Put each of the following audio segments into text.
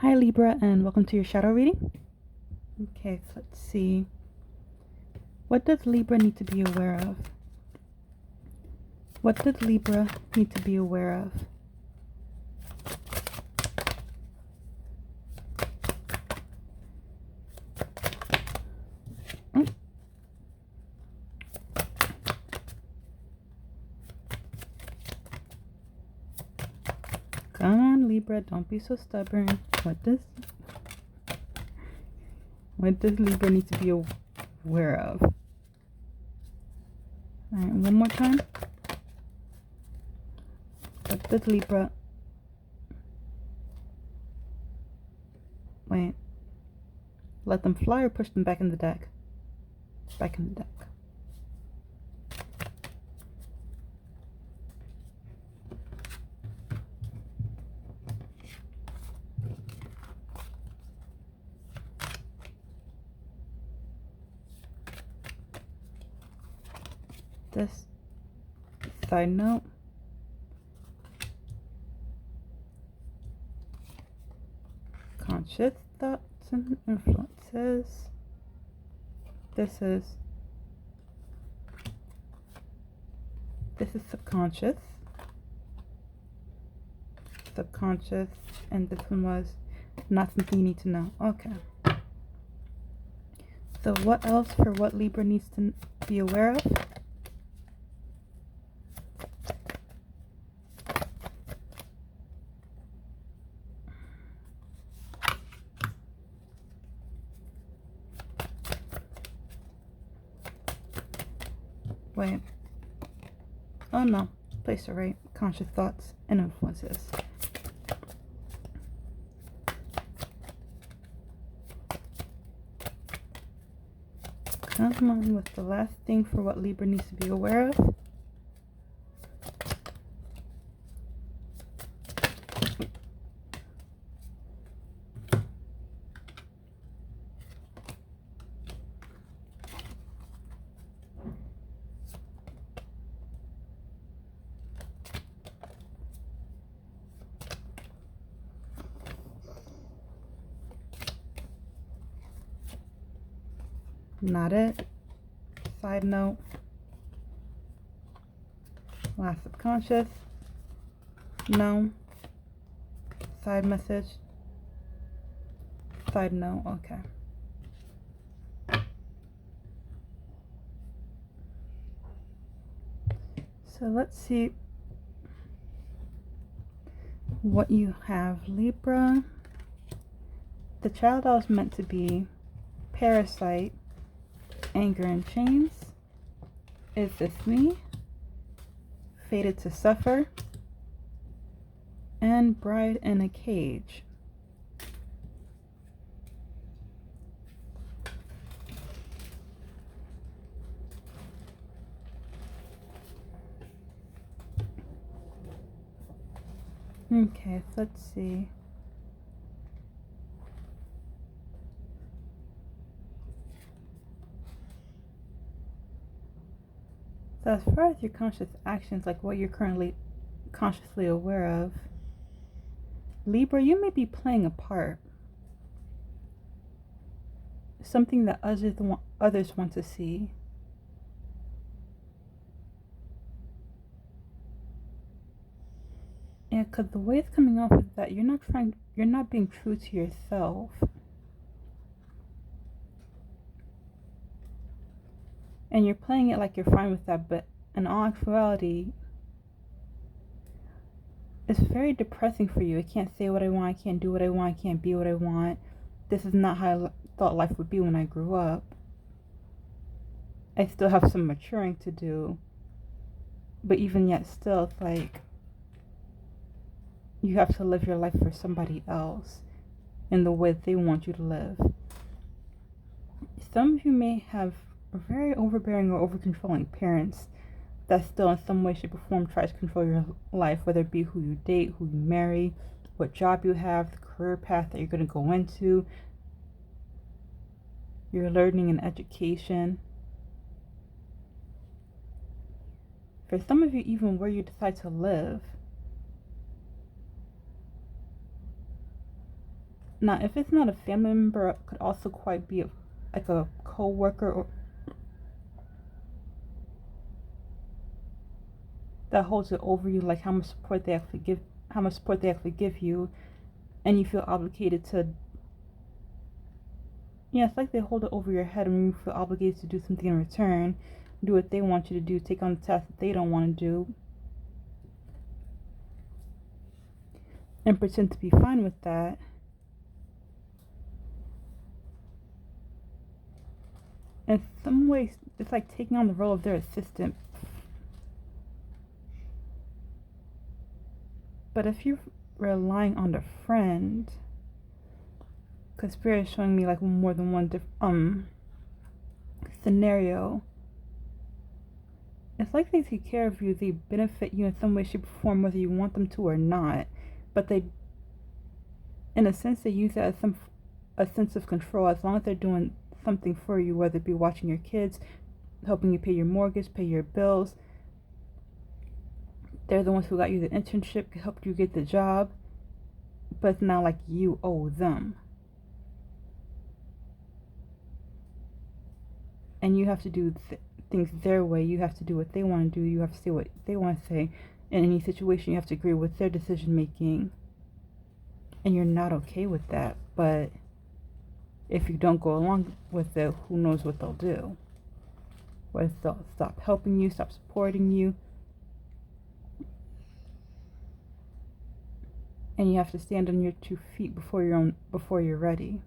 Hi Libra, and welcome to your shadow reading. Okay, so let's see. What does Libra need to be aware of? What does Libra need to be aware of? Oh. Come on, Libra, don't be so stubborn. What does Libra need to be aware of? Alright, one more time. What does Libra... Wait. Let them fly or push them back in the deck? Back in the deck. This side note. Conscious thoughts and influences. This is subconscious, and this one was not something you need to know. Okay. So what else for what Libra needs to be aware of? Wait. Oh no. Placed it right. Conscious thoughts and influences. Come on with the last thing for what Libra needs to be aware of. Not it. Side note. Last subconscious. No. Side message. Side note. Okay. So let's see what you have, Libra. The child I was meant to be. Parasite. Anger in chains. Is this me? Fated to suffer. And bride in a cage. Okay, so let's see. So as far as your conscious actions, like what you're currently consciously aware of, Libra, you may be playing a part. Something that others want to see. Yeah, because the way it's coming off is that you're not being true to yourself. And you're playing it like you're fine with that, but in all actuality, it's very depressing for you. I can't say what I want, I can't do what I want, I can't be what I want. This is not how I thought life would be when I grew up. I still have some maturing to do, but even yet still, it's like you have to live your life for somebody else in the way they want you to live. Some of you may have very overbearing or over-controlling parents that still in some way, shape, or form tries to control your life, whether it be who you date, who you marry, what job you have, the career path that you're going to go into, your learning and education. For some of you, even where you decide to live. Now, if it's not a family member, it could also quite be like a co-worker or that holds it over you, like how much support they actually give you, and you feel obligated to. Yeah, it's like they hold it over your head, and you feel obligated to do something in return, do what they want you to do, take on the task that they don't want to do, and pretend to be fine with that. In some ways, it's like taking on the role of their assistant. But if you're relying on a friend, because Spirit is showing me like more than one scenario, it's like they take care of you, they benefit you in some way, shape, or form, whether you want them to or not. But they, in a sense, they use that as a sense of control, as long as they're doing something for you, whether it be watching your kids, helping you pay your mortgage, pay your bills. They're the ones who got you the internship, helped you get the job, but it's not like you owe them. And you have to do things their way. You have to do what they want to do. You have to say what they want to say. In any situation, you have to agree with their decision making. And you're not okay with that. But if you don't go along with it, who knows what they'll do? Whether they'll stop helping you, stop supporting you. And you have to stand on your 2 feet before you're ready.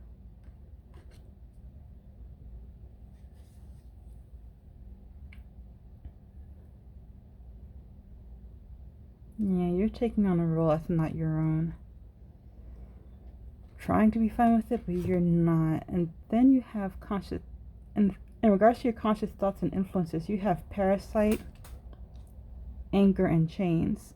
Yeah, you're taking on a role that's not your own. Trying to be fine with it, but you're not. And then you have conscious, and in regards to your conscious thoughts and influences, you have parasite, anger, and chains.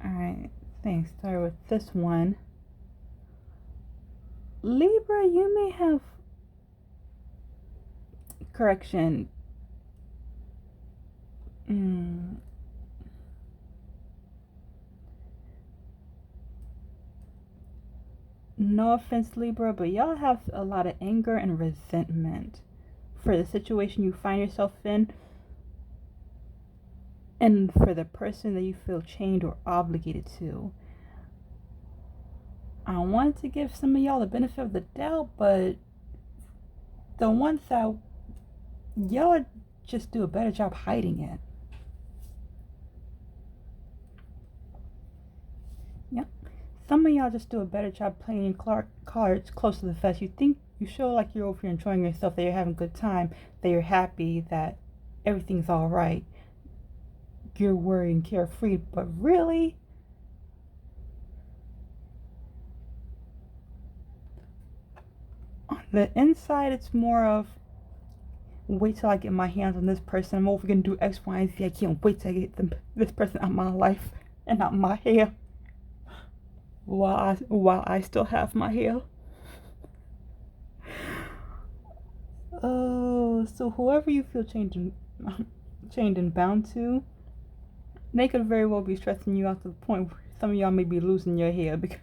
Alright, thanks. Start with this one. Libra, you may have correction. No offense, Libra, but y'all have a lot of anger and resentment for the situation you find yourself in, and for the person that you feel chained or obligated to. I wanted to give some of y'all the benefit of the doubt, but the ones that y'all just do a better job hiding it. Yep. Some of y'all just do a better job playing cards close to the vest. You think you show like you're over here enjoying yourself, that you're having a good time, that you're happy, that everything's all right. You're worried and carefree, but really, on the inside, it's more of, wait till I get my hands on this person. I'm over gonna do X, Y, and Z. I can't wait to get this person out of my life and out my hair while I still have my hair. Oh, so whoever you feel chained and bound to, they could very well be stressing you out to the point where some of y'all may be losing your hair because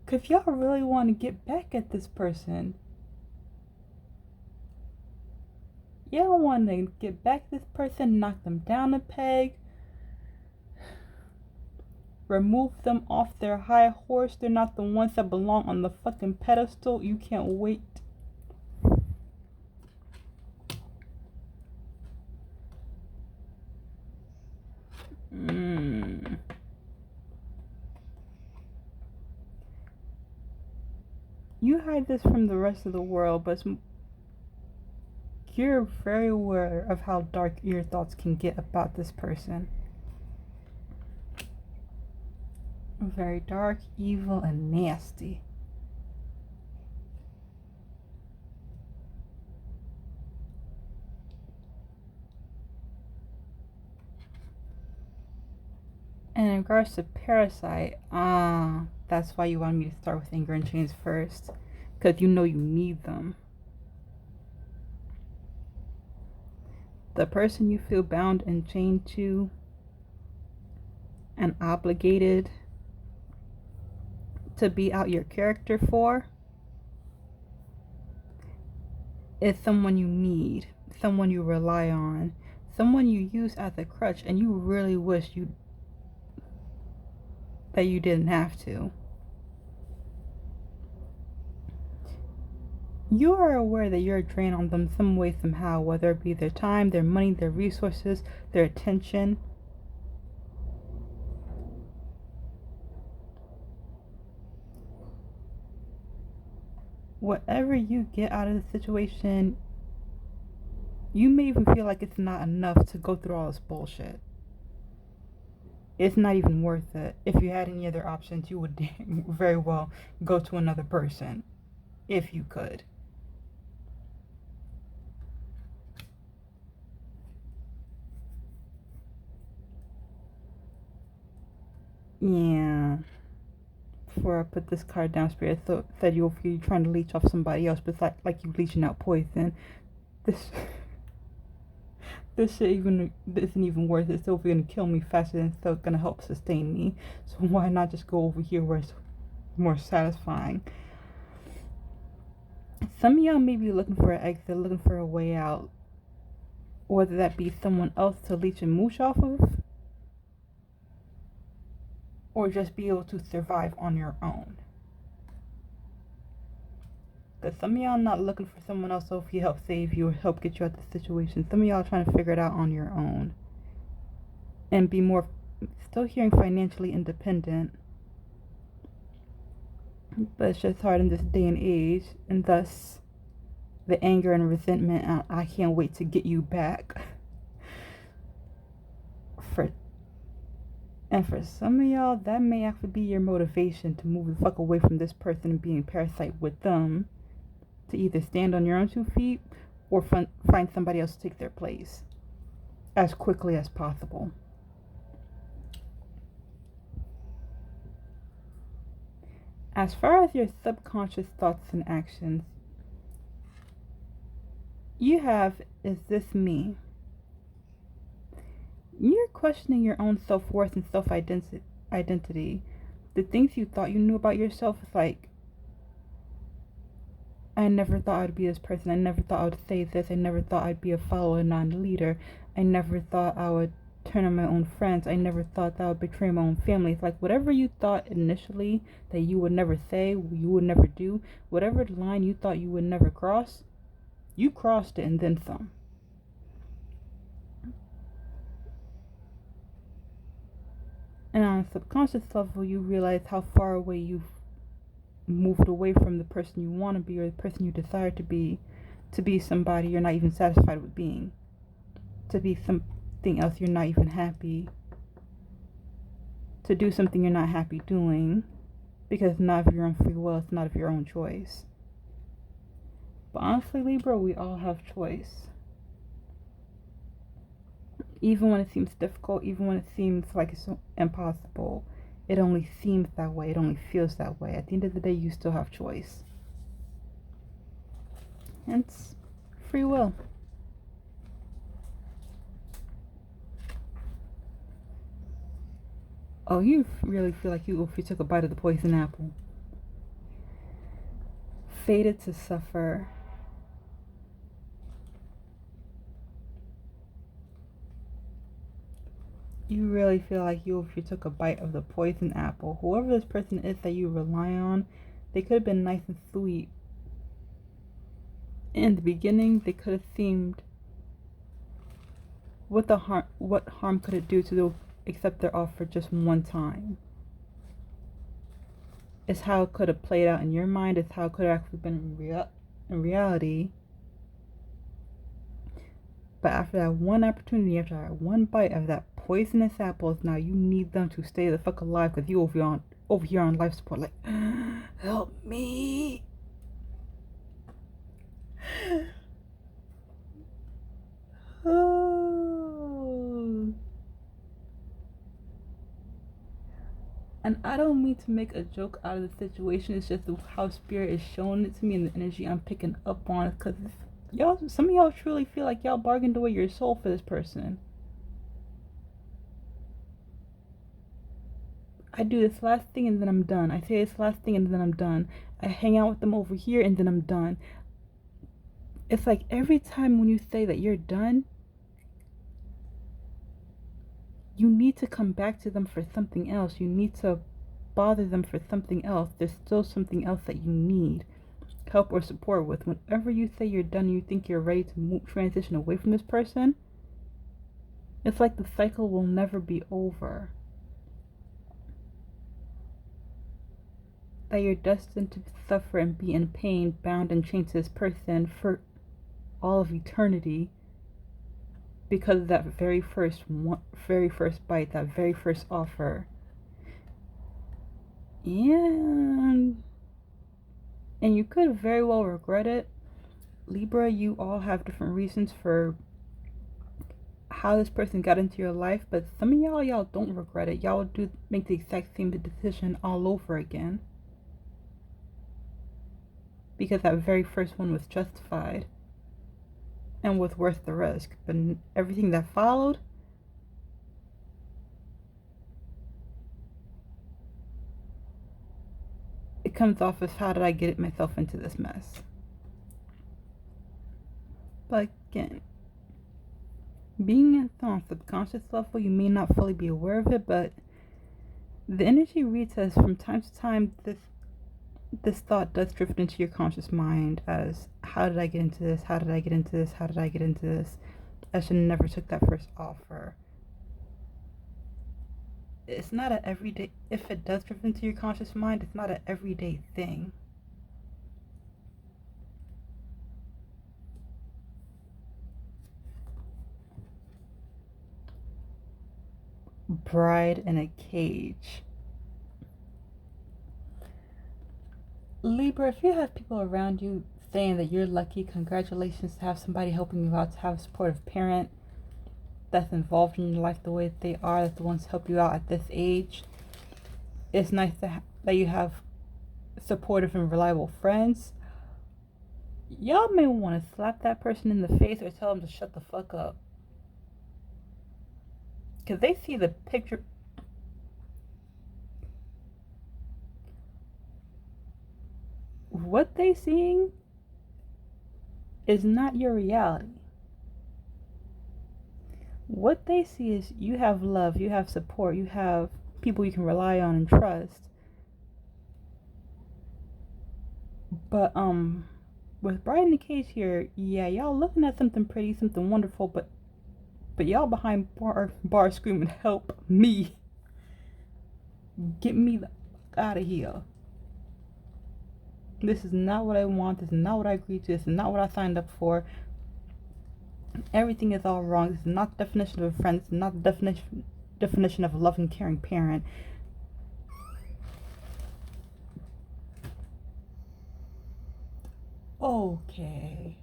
if y'all really want to get back at this person, y'all want to get back at this person, knock them down a peg, remove them off their high horse. They're not the ones that belong on the fucking pedestal. You can't wait. You hide this from the rest of the world, but you're very aware of how dark your thoughts can get about this person. Very dark, evil, and nasty. And in regards to parasite, that's why you wanted me to start with anger and chains first. Because you know you need them. The person you feel bound and chained to and obligated to be out your character for is someone you need, someone you rely on, someone you use as a crutch, and you really wish that you didn't have to. You are aware that you're a drain on them some way, somehow, whether it be their time, their money, their resources, their attention. Whatever you get out of the situation, you may even feel like it's not enough to go through all this bullshit. It's not even worth it. If you had any other options, you would very well go to another person, if you could. Yeah. Before I put this card down, Spirit said you're trying to leech off somebody else, but it's like you leeching out poison. This shit isn't even worth it. It's still gonna kill me faster than it's still gonna help sustain me. So why not just go over here where it's more satisfying? Some of y'all may be looking for an exit, looking for a way out. Whether that be someone else to leech and mooch off of, or just be able to survive on your own. Because some of y'all not looking for someone else to help save you or help get you out of the situation. Some of y'all trying to figure it out on your own. And be more, still hearing financially independent. But it's just hard in this day and age. And thus, the anger and resentment, I can't wait to get you back. And for some of y'all, that may actually be your motivation to move the fuck away from this person and being parasite with them. To either stand on your own 2 feet or find somebody else to take their place as quickly as possible. As far as your subconscious thoughts and actions, you have, is this me? You're questioning your own self-worth and self-identity. The things you thought you knew about yourself is like, I never thought I'd be this person. I never thought I would say this. I never thought I'd be a follower, not a leader. I never thought I would turn on my own friends. I never thought that I would betray my own family. It's like whatever you thought initially that you would never say, you would never do, whatever line you thought you would never cross, you crossed it and then some. And on a subconscious level, you realize how far away you've moved away from the person you want to be or the person you desire to be somebody you're not even satisfied with being, to be something else you're not even happy, to do something you're not happy doing, because it's not of your own free will, it's not of your own choice. But honestly, Libra, we all have choice. Even when it seems difficult, even when it seems like it's impossible, it only seems that way. It only feels that way. At the end of the day, you still have choice. And it's free will. Oh, you really feel like if you took a bite of the poison apple. Fated to suffer. You really feel like if you took a bite of the poison apple, whoever this person is that you rely on, they could have been nice and sweet. In the beginning, they could have seemed, what harm could it do to accept their offer just one time? It's how it could have played out in your mind. It's how it could have actually been in reality. But after that one opportunity, after that one bite of that poisonous apple, now you need them to stay the fuck alive because you over here on life support, like, help me. Oh. And I don't mean to make a joke out of the situation. It's just how spirit is showing it to me and the energy I'm picking up on. Because some of y'all truly feel like y'all bargained away your soul for this person. I do this last thing and then I'm done. I say this last thing and then I'm done. I hang out with them over here and then I'm done. It's like every time when you say that you're done, you need to come back to them for something else. You need to bother them for something else. There's still something else that you need help or support with. Whenever you say you're done, you think you're ready to transition away from this person, it's like the cycle will never be over. That you're destined to suffer and be in pain, bound and chained to this person for all of eternity because of that very first bite, that very first offer. And you could very well regret it. Libra, you all have different reasons for how this person got into your life, but some of y'all don't regret it. Y'all do make the exact same decision all over again. Because that very first one was justified and was worth the risk. But everything that followed, it comes off as, how did I get myself into this mess? But again, being on a subconscious level, you may not fully be aware of it, but the energy reads as from time to time this thought does drift into your conscious mind as, how did I get into this? How did I get into this? How did I get into this? I should have never took that first offer. It's not an everyday, if it does drift into your conscious mind, it's not an everyday thing. Bride in a cage. Libra, if you have people around you saying that you're lucky, congratulations to have somebody helping you out, to have a supportive parent that's involved in your life the way that they are, that's the ones to help you out at this age. It's nice that you have supportive and reliable friends. Y'all may want to slap that person in the face or tell them to shut the fuck up. Because they see the picture. What they seeing is not your reality. What they see is you have love, you have support, you have people you can rely on and trust. But with Bride in the Cage here, yeah, y'all looking at something pretty, something wonderful, but y'all behind bar screaming, help me. Get me the fuck out of here. This is not what I want. This is not what I agreed to. This is not what I signed up for. Everything is all wrong. This is not the definition of a friend. This is not the definition of a loving, caring parent. Okay.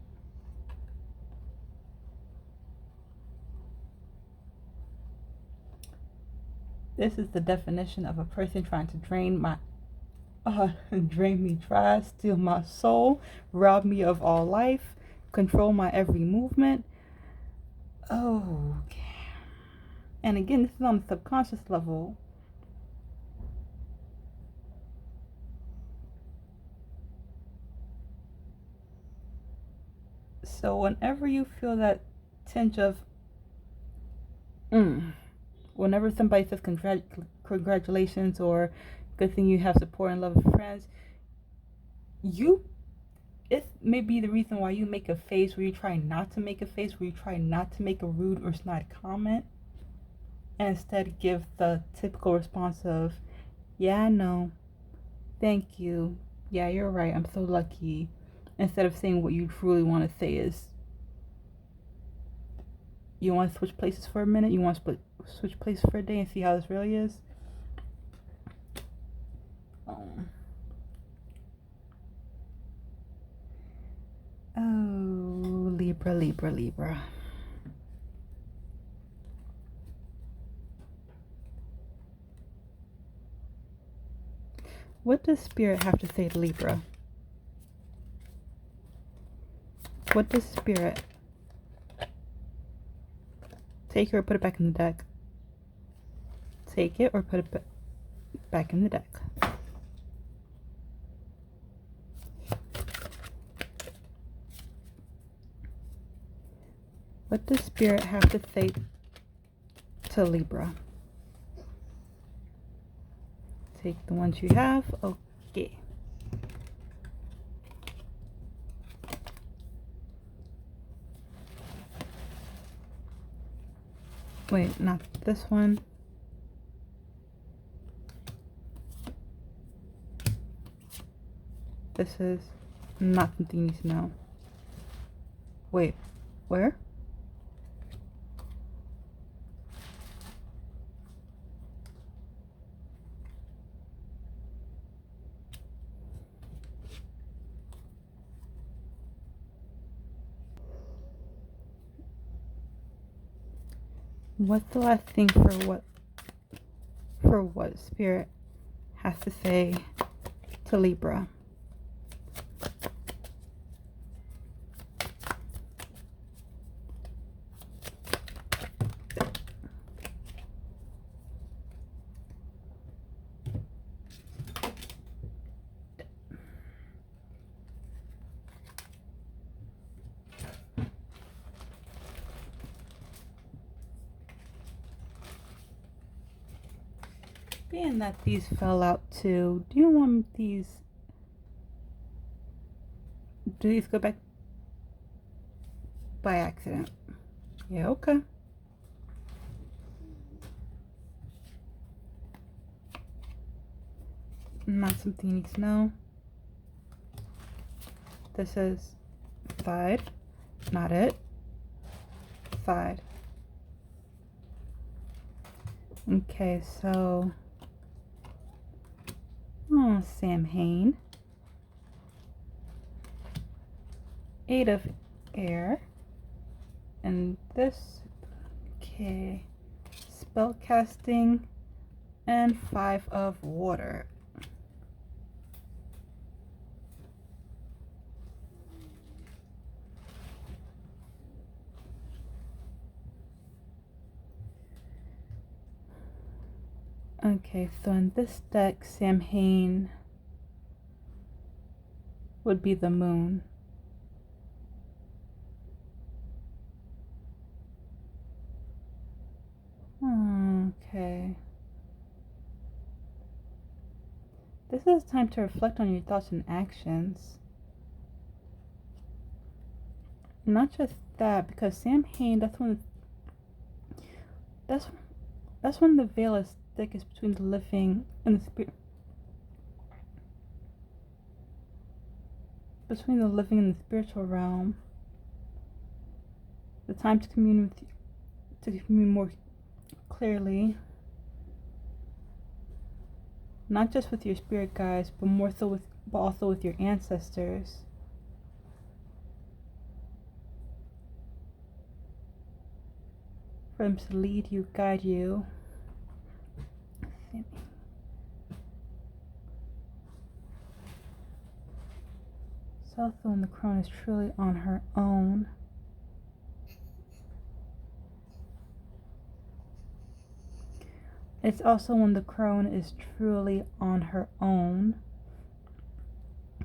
This is the definition of a person trying to drain me dry, steal my soul, rob me of all life, control my every movement. Okay. And again, this is on the subconscious level. So whenever you feel that tinge of whenever somebody says congratulations or good thing you have support and love of friends, it may be the reason why you make a face where you try not to make a face, where you try not to make a rude or snide comment, and instead give the typical response of, yeah, I know, thank you, yeah, you're right, I'm so lucky, instead of saying what you truly want to say is, you want to switch places for a minute, you want to switch places for a day and see how this really is. Oh, Libra, Libra, Libra. What does Spirit have to say to Libra? What does Spirit? Take it or put it back in the deck. Take it or put it back in the deck. What does Spirit have to say to Libra? Take the ones you have. Okay. Wait, not this one. This is not something you need to know. Wait, where? What's the last thing for what Spirit has to say to Libra? Being that these fell out too, do you want these? Do these go back by accident? Yeah, okay. Not something you need to know. This is side, not it. Side. Okay, so Samhain, 8 of air, and this, okay, spell casting, and 5 of water. Okay, so in this deck, Samhain would be the moon. Okay. This is time to reflect on your thoughts and actions. Not just that, because Samhain, that's when the veil is thickest between the living and the spirit. Between the living and the spiritual realm. The time to commune more clearly. Not just with your spirit guides, but also with your ancestors. For them to lead you, guide you. South when the crone is truly on her own. It's also when the crone is truly on her own.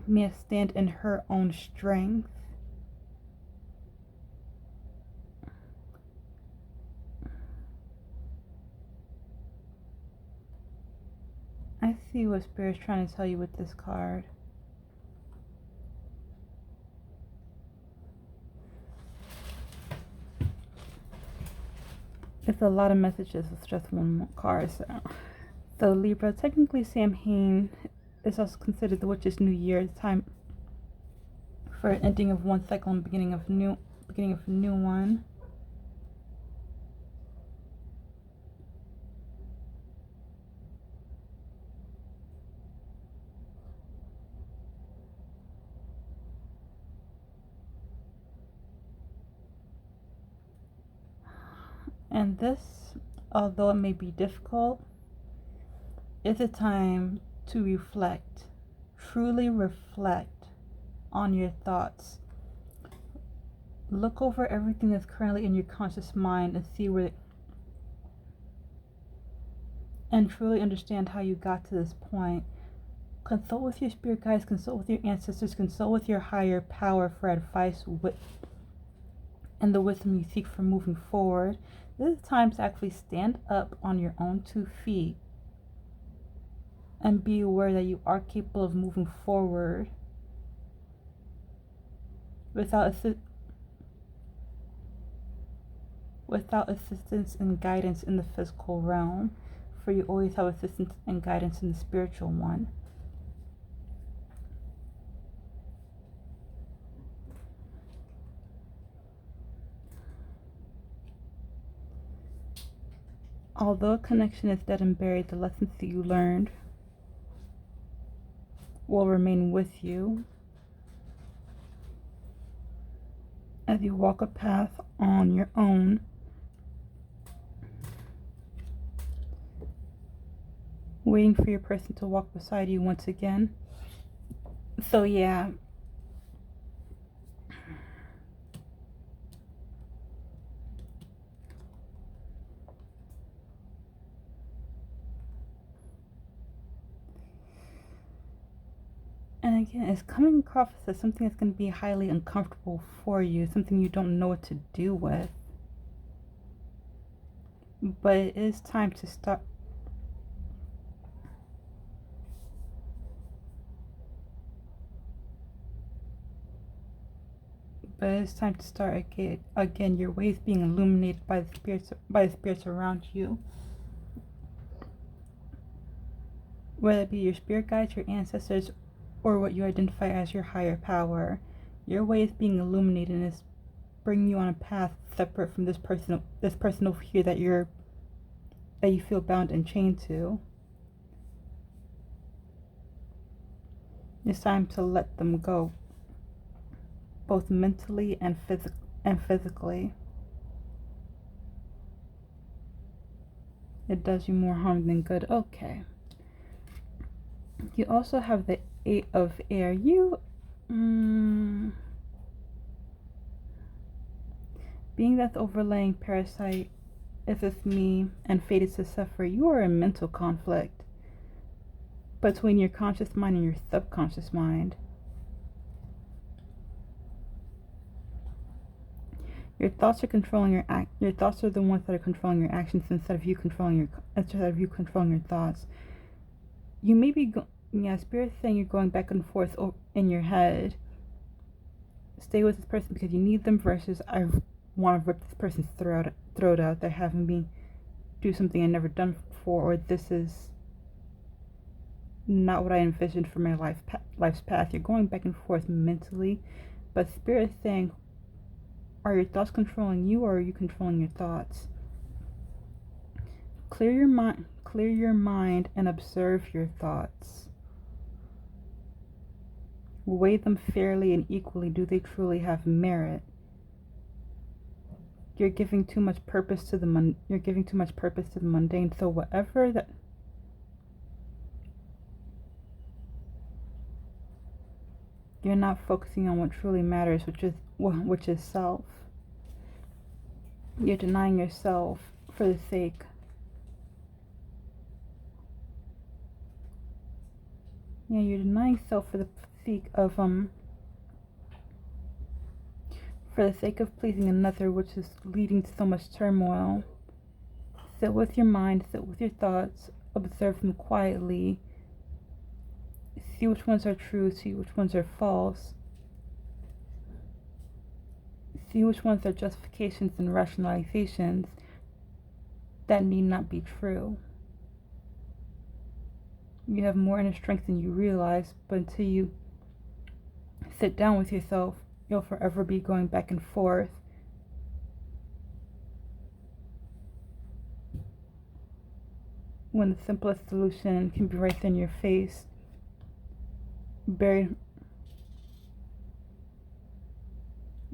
May stand in her own strength. I see what Spirit's trying to tell you with this card. It's a lot of messages with just one card. So Libra, technically Samhain is also considered the witch's new year, time for an ending of one cycle and beginning of a new one. And this, although it may be difficult, is a time to reflect, truly reflect on your thoughts. Look over everything that's currently in your conscious mind and see where, and truly understand how you got to this point. Consult with your spirit guides, consult with your ancestors, consult with your higher power for advice and the wisdom you seek for moving forward. This is time to actually stand up on your own 2 feet and be aware that you are capable of moving forward without assistance and guidance in the physical realm, for you always have assistance and guidance in the spiritual one. Although a connection is dead and buried, the lessons that you learned will remain with you as you walk a path on your own, waiting for your person to walk beside you once again. So yeah, and again, it's coming across as something that's going to be highly uncomfortable for you, something you don't know what to do with. But it is time to start. But it's time to start again. Your ways being illuminated by the spirits around you. Whether it be your spirit guides, your ancestors, or what you identify as your higher power, your way is being illuminated and is bringing you on a path separate from this person over here that you feel bound and chained to. It's time to let them go, both mentally and physically. It does you more harm than good. Okay. You also have the 8 of air. Being that the overlaying parasite is with me and fated to suffer, you are in mental conflict between your conscious mind and your subconscious mind. Your thoughts are controlling your thoughts are the ones that are controlling your actions instead of you controlling your thoughts. You may be Spirit saying you're going back and forth in your head. Stay with this person because you need them versus I want to rip this person's throat out. They're having me do something I've never done before, or this is not what I envisioned for my life's path. You're going back and forth mentally, but Spirit is saying, are your thoughts controlling you, or are you controlling your thoughts? Clear your mind and observe your thoughts. Weigh them fairly and equally. Do they truly have merit? You're giving too much purpose to the mundane. So whatever that you're not focusing on what truly matters, which is self. You're denying yourself for the sake you're denying self for the sake of pleasing another, which is leading to so much turmoil. Sit with your mind, sit with your thoughts, observe them quietly, see which ones are true, see which ones are false, see which ones are justifications and rationalizations that need not be true. You have more inner strength than you realize, but until you sit down with yourself, you'll forever be going back and forth. When the simplest solution can be right in your face, buried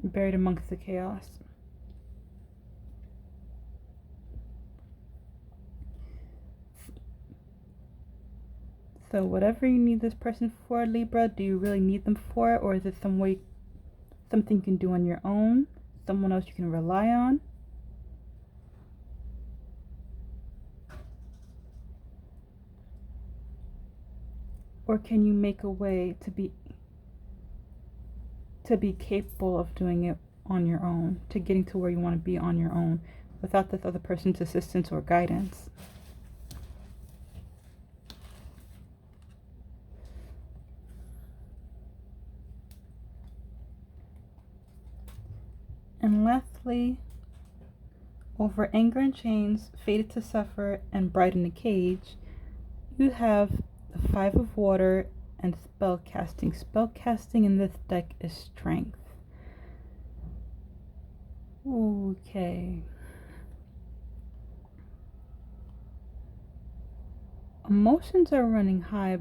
amongst the chaos. So whatever you need this person for, Libra, do you really need them for it? Or is it something you can do on your own? Someone else you can rely on? Or can you make a way to be capable of doing it on your own, to getting to where you want to be on your own without this other person's assistance or guidance? And lastly, over anger and chains, fated to suffer, and bride in a cage, you have the 5 of water and spell casting. Spell casting in this deck is strength. Okay. Emotions are running high,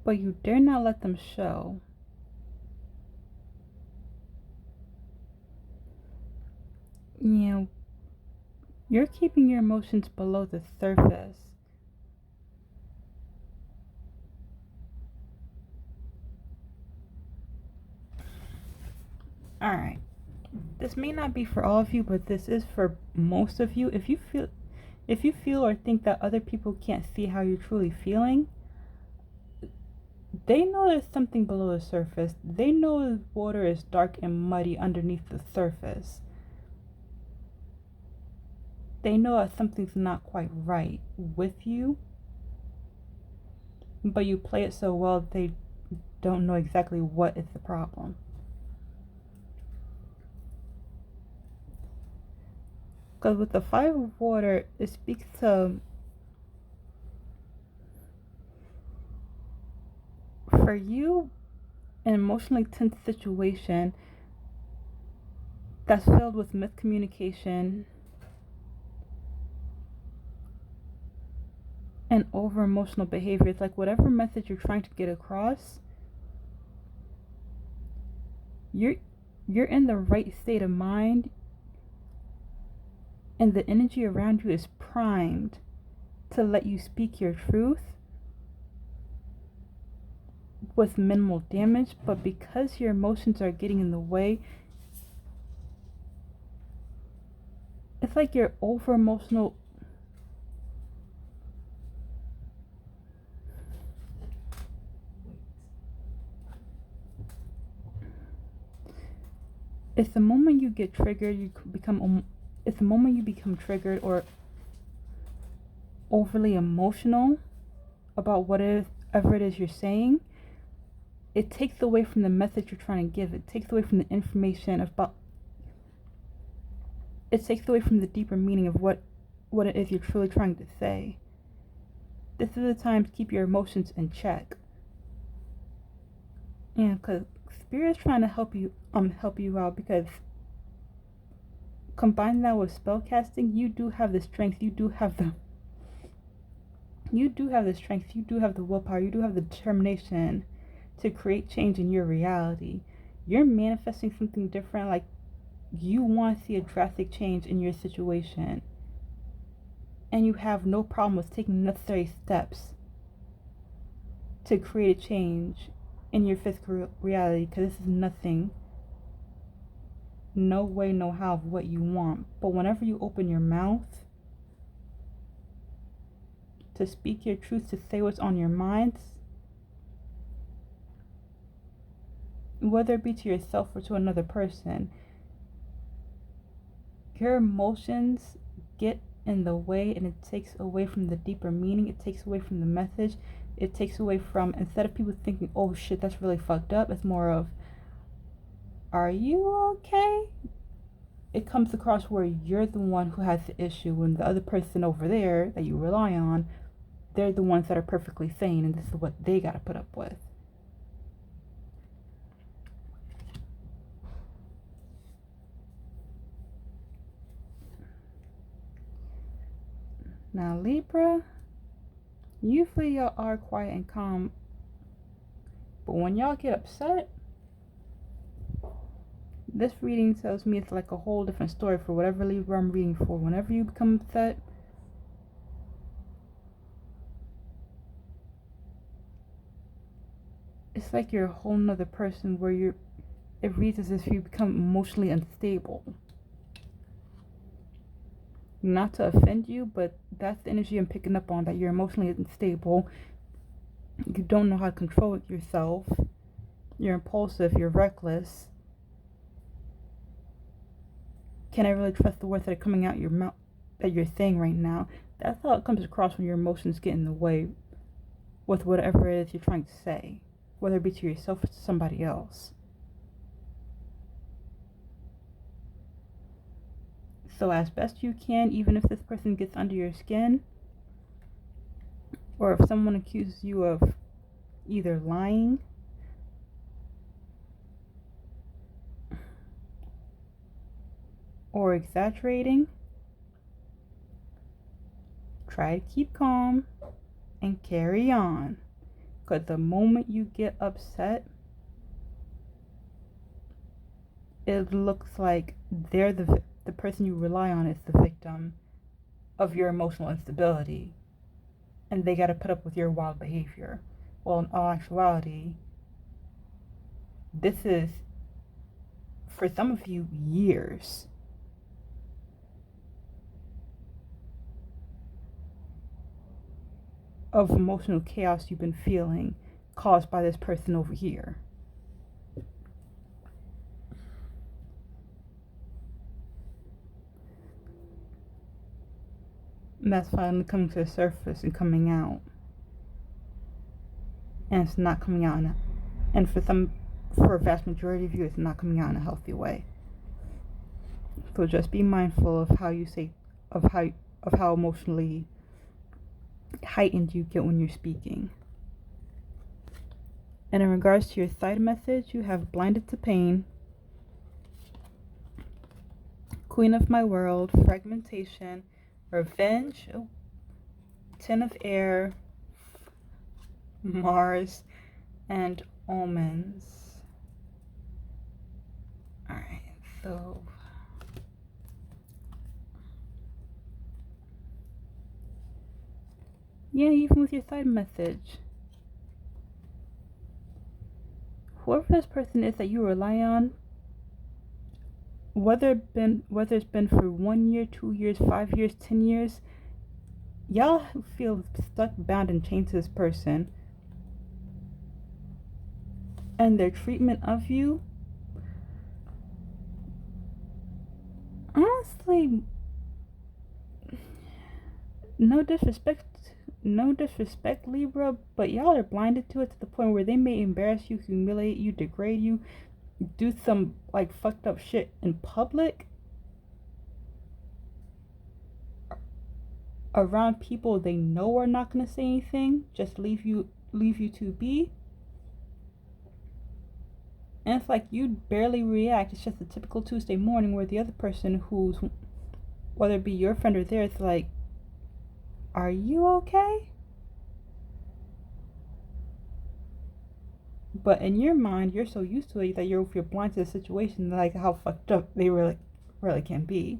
but you dare not let them show. You know, you're keeping your emotions below the surface. Alright. This may not be for all of you, but this is for most of you. If you feel or think that other people can't see how you're truly feeling, they know there's something below the surface. They know the water is dark and muddy underneath the surface. They know that something's not quite right with you, but you play it so well they don't know exactly what is the problem. Because with the 5 of water, it speaks to, for you, an emotionally tense situation that's filled with miscommunication and over emotional behavior. It's like whatever message you're trying to get across, you're in the right state of mind, and the energy around you is primed to let you speak your truth with minimal damage. But because your emotions are getting in the way, it's like you're over emotional. It's the moment you get triggered, it's the moment you become triggered or overly emotional about whatever it is you're saying. It takes away from the message you're trying to give. It takes away from the information about. It takes away from the deeper meaning of what it is you're truly trying to say. This is the time to keep your emotions in check. Yeah, because Spirit's trying to help you out, because combine that with spell casting, you do have the strength, you do have the strength, you do have the willpower, you do have the determination to create change in your reality. You're manifesting something different, like you want to see a drastic change in your situation, and you have no problem with taking necessary steps to create a change in your physical reality, because this is nothing, no way, no how of what you want. But whenever you open your mouth to speak your truth, to say what's on your minds, whether it be to yourself or to another person, your emotions get in the way, and it takes away from the deeper meaning. It takes away from the message. It takes away from, instead of people thinking, oh shit, that's really fucked up, it's more of, are you okay? It comes across where you're the one who has the issue, and the other person over there that you rely on, they're the ones that are perfectly sane, and this is what they gotta put up with. Now, Libra, usually y'all are quiet and calm, but when y'all get upset, this reading tells me it's like a whole different story for whatever Libra I'm reading for. Whenever you become upset, it's like you're a whole nother person where it reads as if you become emotionally unstable. Not to offend you, but that's the energy I'm picking up on, that you're emotionally unstable. You don't know how to control yourself. You're impulsive, you're reckless. Can I really trust the words that are coming out your mouth, that you're saying right now? That's how it comes across when your emotions get in the way with whatever it is you're trying to say, whether it be to yourself or to somebody else. So as best you can, even if this person gets under your skin, or if someone accuses you of either lying or exaggerating, try to keep calm and carry on. Because the moment you get upset, it looks like they're the person you rely on is the victim of your emotional instability. And they got to put up with your wild behavior. Well, in all actuality, this is, for some of you, years of emotional chaos you've been feeling caused by this person over here. And that's finally coming to the surface and coming out. And it's not coming out and for a vast majority of you, it's not coming out in a healthy way. So just be mindful of how you say, of how emotionally heightened you get when you're speaking. And in regards to your side message, you have blinded to pain, Queen of my world, fragmentation, revenge, Ten of air, Mars, and omens. Alright, so yeah, even with your side message, whoever this person is that you rely on, whether it's been for 1 year, 2 years, 5 years, 10 years, y'all feel stuck, bound, and chained to this person. And their treatment of you, honestly, no disrespect, Libra, but y'all are blinded to it to the point where they may embarrass you, humiliate you, degrade you, do some like fucked up shit in public around people they know are not gonna say anything, just leave you to be. And it's like you barely react. It's just a typical Tuesday morning where the other person, who's, whether it be your friend or theirs, is like, are you okay? But in your mind, you're so used to it that you're blind to the situation, like how fucked up they really can be.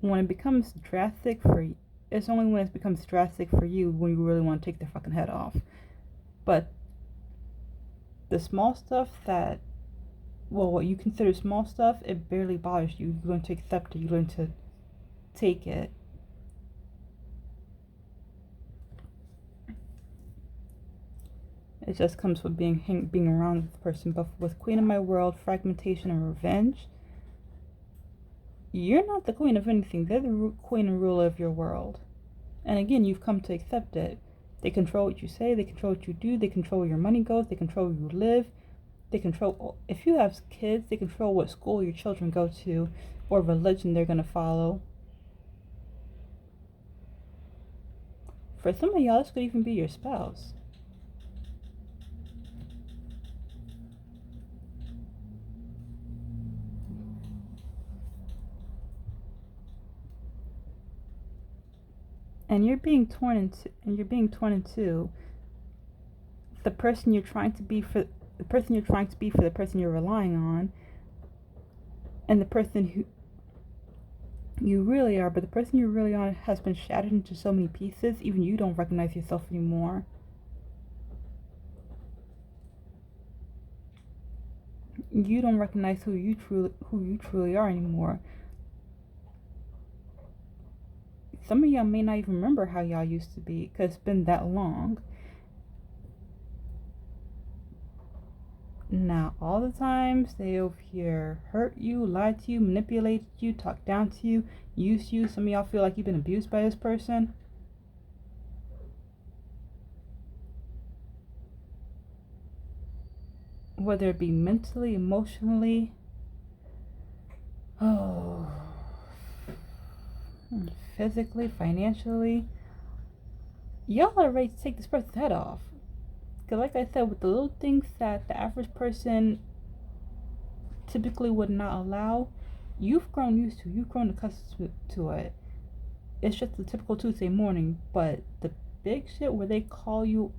When it becomes drastic it's only when it becomes drastic for you when you really want to take their fucking head off. But the small stuff that, well, what you consider small stuff, it barely bothers you. You learn to accept it. You learn to take it. It just comes with being around this person. But with Queen of my world, fragmentation, and revenge, you're not the queen of anything. They're the queen and ruler of your world. And again, you've come to accept it. They control what you say. They control what you do. They control where your money goes. They control where you live. They control, if you have kids, they control what school your children go to or religion they're going to follow. For some of y'all, this could even be your spouse. And you're being torn into the person you're trying to be for the person you're relying on, and the person You really are, but the person you really are has been shattered into so many pieces, even you don't recognize yourself anymore. You don't recognize who you truly are anymore. Some of y'all may not even remember how y'all used to be because it's been that long. Now, all the times they over here hurt you, lied to you, manipulated you, talked down to you, used you. Some of y'all feel like you've been abused by this person. Whether it be mentally, emotionally, physically, financially. Y'all are ready to take this person's head off. Because like I said, with the little things that the average person typically would not allow, you've grown used to, you've grown accustomed to it. It's just the typical Tuesday morning, but the big shit where they call you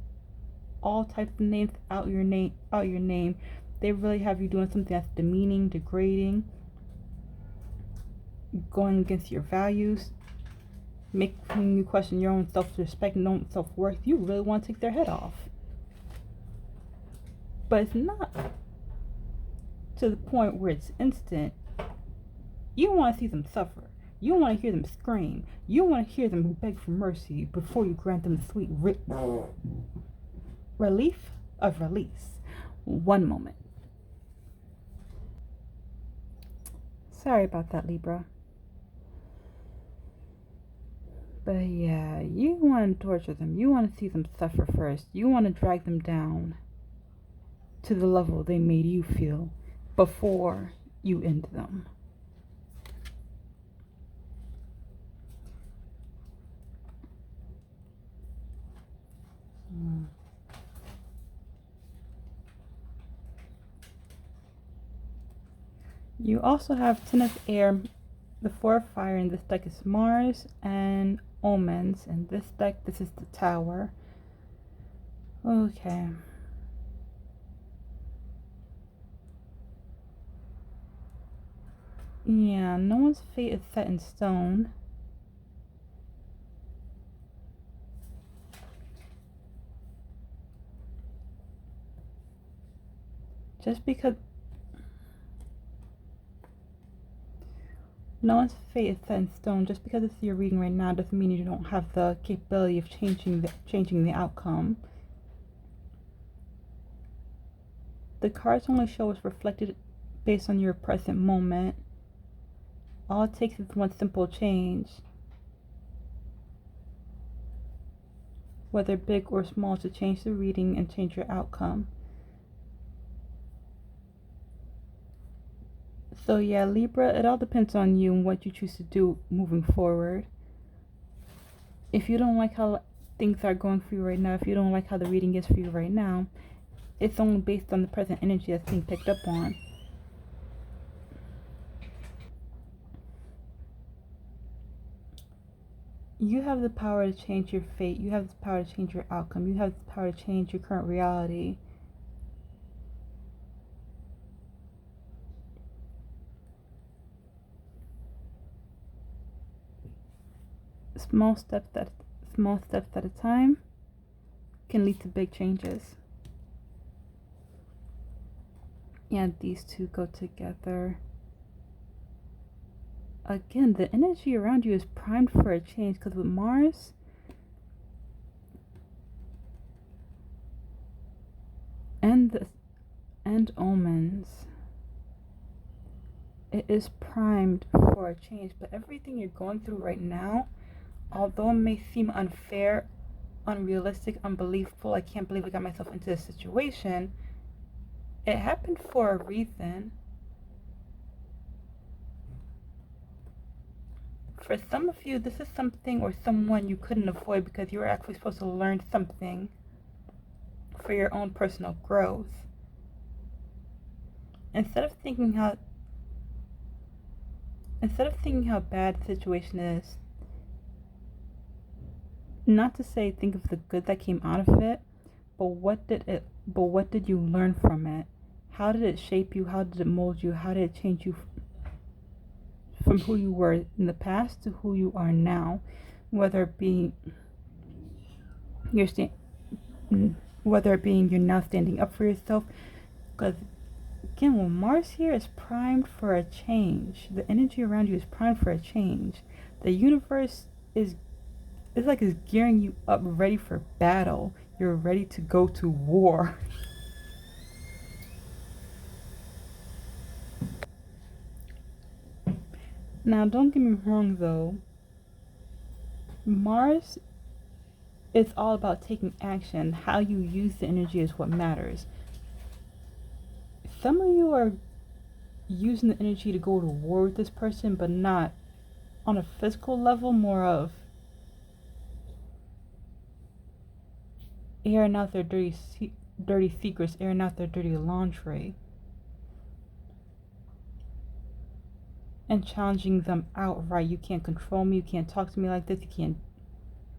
all types of names out your name, they really have you doing something that's demeaning, degrading, going against your values, making you question your own self-respect and own self-worth. You really want to take their head off. But it's not to the point where it's instant. You want to see them suffer. You want to hear them scream. You want to hear them beg for mercy before you grant them the sweet relief of release. One moment. Sorry about that, Libra. But yeah, you want to torture them. You want to see them suffer first. You want to drag them down to the level they made you feel before you end them. You also have 10 of air, the 4 of fire. In this deck is Mars and omens. In this deck, this is the tower. Okay. Yeah, no one's fate is set in stone. Just because no one's fate is set in stone, just because it's your reading right now doesn't mean you don't have the capability of changing the outcome. The cards only show what's reflected based on your present moment. All it takes is one simple change, whether big or small, to change the reading and change your outcome. So yeah, Libra, it all depends on you and what you choose to do moving forward. If you don't like how things are going for you right now, if you don't like how the reading is for you right now, it's only based on the present energy that's being picked up on. You have the power to change your fate. You have the power to change your outcome. You have the power to change your current reality. Small steps at a time can lead to big changes. And these two go together. Again, the energy around you is primed for a change, because with Mars and omens, it is primed for a change. But everything you're going through right now, although it may seem unfair, unrealistic, unbelievable, I can't believe I got myself into this situation, it happened for a reason. For some of you, this is something or someone you couldn't avoid because you were actually supposed to learn something for your own personal growth. Instead of thinking how bad the situation is, not to say think of the good that came out of it, but what did you learn from it? How did it shape you? How did it mold you? How did it change you from who you were in the past to who you are now, whether it being you're now standing up for yourself. Because again, when Mars here is primed for a change, the energy around you is primed for a change. The universe is gearing you up, ready for battle. You're ready to go to war. Now, don't get me wrong though. Mars is all about taking action. How you use the energy is what matters. Some of you are using the energy to go to war with this person, but not on a physical level, more of airing out their dirty secrets, airing out their dirty lingerie, and challenging them outright. You can't control me, you can't talk to me like this, you can't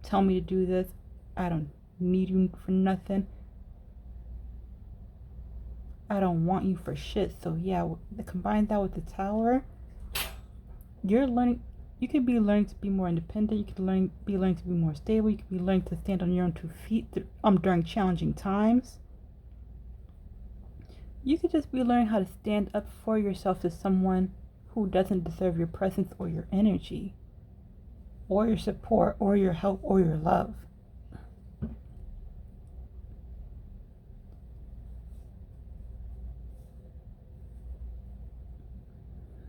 tell me to do this, I don't need you for nothing, I don't want you for shit. So yeah, combine that with the Tower. You could be learning to be more independent. You could be learning to be more stable. You could be learning to stand on your own 2 feet during challenging times. You could just be learning how to stand up for yourself to someone who doesn't deserve your presence or your energy, or your support, or your help, or your love.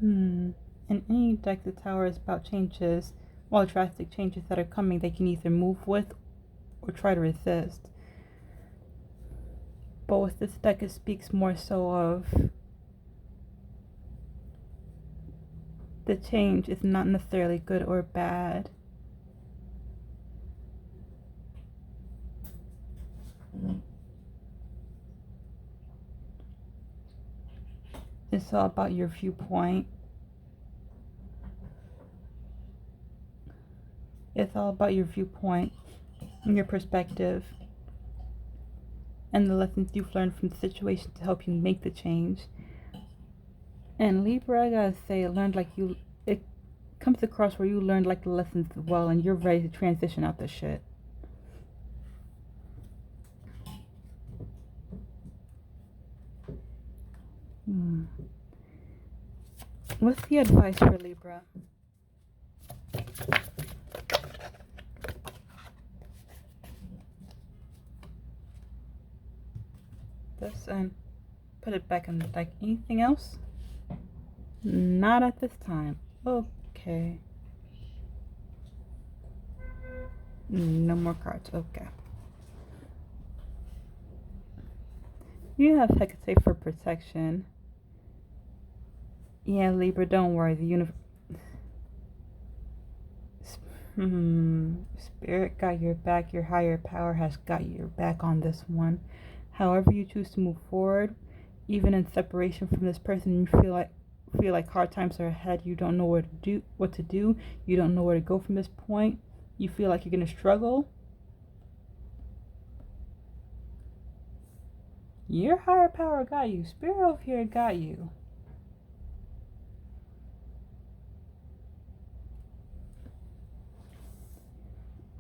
In any deck, the Tower is about changes, drastic changes that are coming. They can either move with or try to resist. But with this deck, it speaks more so of the change is not necessarily good or bad. It's all about your viewpoint. It's all about your viewpoint and your perspective and the lessons you've learned from the situation to help you make the change. And Libra, I gotta say, it comes across where you learned like the lessons well and you're ready to transition out the shit. What's the advice for Libra? This and put it back in the deck. Anything else? Not at this time. Okay. No more cards. Okay. You have Hecate for protection. Yeah, Libra, don't worry. The universe. Spirit got your back. Your higher power has got your back on this one. However you choose to move forward, even in separation from this person, you feel like hard times are ahead. You don't know what to do. You don't know where to go from this point. You feel like you're gonna struggle. Your higher power got you. Spirit over here got you.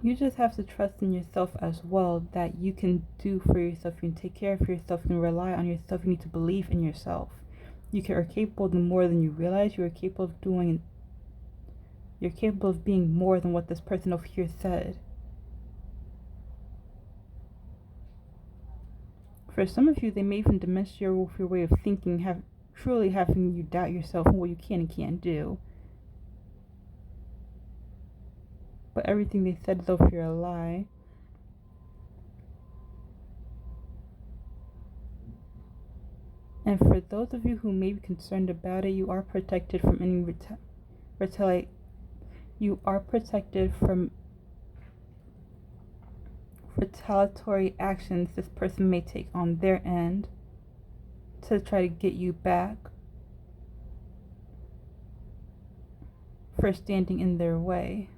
You just have to trust in yourself as well, that you can do for yourself, you can take care of yourself, you can rely on yourself, you need to believe in yourself. You are capable of more than you realize. You're capable of being more than what this person over here said. For some of you, they may even diminish your way of thinking, truly having you doubt yourself and what you can and can't do. But everything they said is over here a lie. And for those of you who may be concerned about it, you are protected from any You are protected from retaliatory actions this person may take on their end to try to get you back for standing in their way.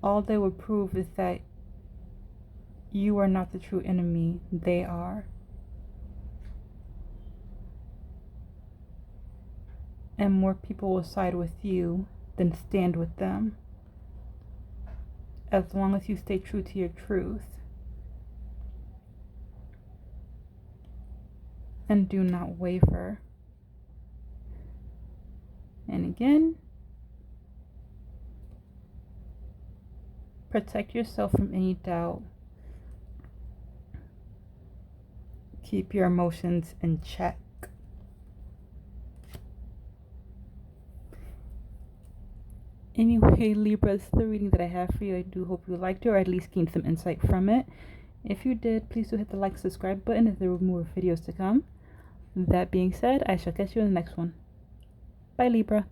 All they will prove is that you are not the true enemy, they are. and more people will side with you than stand with them, as long as you stay true to your truth and do not waver. And again, protect yourself from any doubt. Keep your emotions in check. Anyway, Libra, this is the reading that I have for you. I do hope you liked it, or at least gained some insight from it. If you did, please do hit the like, subscribe button if there are more videos to come. That being said, I shall catch you in the next one. Bye, Libra.